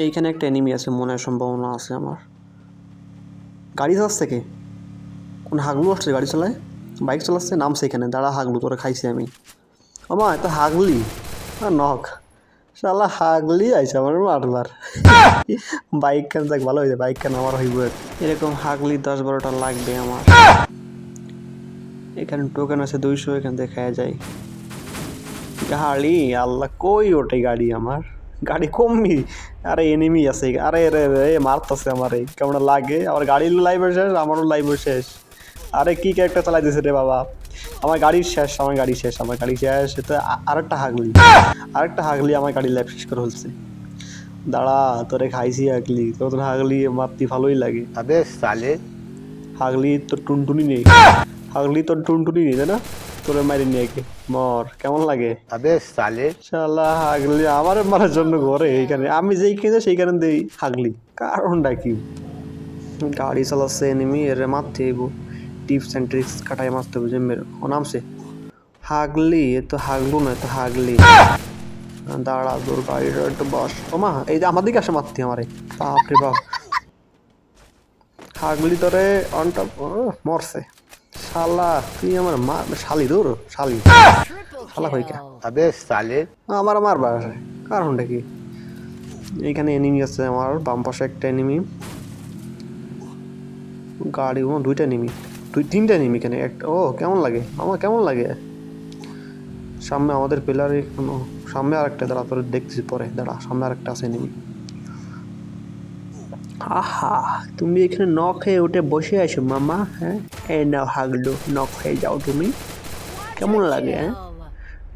এইখানে একটা এনিমি আছে, মনে হয় সম্ভাবনা আছে আমার। গাড়ি চালাচ্ছে কে? কোন হাগলু আসছে গাড়ি চালায়, বাইক চালাচ্ছে, নামছে এখানে। দাঁড়া হাগলু, তোরা খাইছি আমি। আমা এটা হাগলি নখ, শালা হাগলি আইছে আমার মারবার। বাইক কেন যাক ভালো হয়েছে, বাইক কেন আমার হইব এরকম হাগলি 10-12টা লাগবে আমার। এখানে টোকেন আছে 200, এখান থেকে খাওয়া যায়। গাড়ি আল্লাহ কই ওঠে গাড়ি আমার, গাড়ি কমবি। আরে এনিমি আছে, আরে রে মারতেছে আমারে, কেমন লাগে আমার। গাড়ির লাইভ শেষ, আমারও লাইভ শেষ। আরে কি একটা চালাই দিছে রে বাবা, আমার গাড়ি শেষ, আমার গাড়ি শেষ, আমার গাড়ি শেষ। তো আরেকটা হাগলি আমার গাড়ি লাইভ শেষ করে ফেলছে। দাঁড়া তোরে খাইছি হাগলি, তোর হাগলি মারতে ভালোই লাগে। अबे साले হাগলি তোর টুনটুনি নেই, হাগলি তোর টুনটুনি নেই তাই না, তোরে মারি নিয়ে কে মর, কেমন লাগে? अबे साले শালা হাগলি আমার মারার জন্য ঘরে, এইখানে আমি যেই খেয়ে সেইখানে দেই হাগলি, কারণটা কি? গাড়ি চালাচ্ছে এনিমি, এর মারতে হইব, টিপস অ্যান্ড ট্রিক্স খাটাই মারতে হবে। যে মেরে ও নামছে হাগলি, এ তো হাগলু না, তো হাগলি। দাঁড়া তোর গাড়িটা একটু বস। ও মা এই যে আমার দিকে আসে মারতে আমারে, বাপরে বাপ। হাগলি তোরে অনটা মরছে। শালা তুই আমার মা শালি, দূর শালি, শালা কইকা अबे साले আমার মারবা, কারণটা কি? এইখানে এনিমি আছে আমার বাম পাশে একটা এনিমি, গাড়ি দুইটা এনিমি, তিনটা এনিমি এখানে একটা। ও কেমন লাগে আমার, কেমন লাগে? সামনে আমাদের পিলারে কোনো, সামনে আরেকটা, দাঁড়া তোর দেখতেছি পরে, দাঁড়া সামনে আরেকটা আছে এনিমি। আহা তুমি এখানে নখ খেয়ে উঠে বসে আছো মামা, হ্যাঁ এই নাও হাগলো, নখ খেয়ে যাও তুমি, কেমন লাগে? হ্যাঁ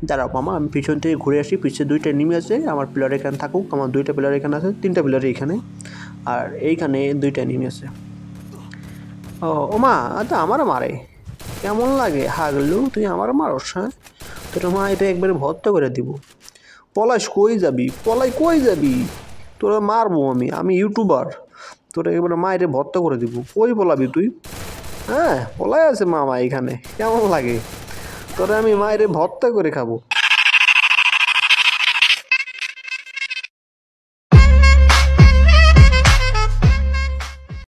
দাঁড়াও মামা, আমি পিছন থেকে ঘুরে আসি, পিছিয়ে দুইটা এনিমি আছে, আমার পিলার এখানে থাকুক, আমার দুইটা পিলার এখানে আছে, তিনটা পিলার এখানে, আর এইখানে দুইটা এনিমি আছে। ও মা আচ্ছা আমারও মারে, কেমন লাগে হাগলু তুই আমারও মারস? হ্যাঁ তোর মা এটা একবারে ভর্ত করে দিব। পলাশ কই যাবি, পলাই কই যাবি, তোরা মারবো আমি ইউটিউবার, তোরা একবারে মা এটা ভর্ত করে দিব। কই পলাবি তুই? হ্যাঁ পলাই আছে মামা এখানে, কেমন লাগে তোরা, আমি মায়ের ভর্তা করে খাবো।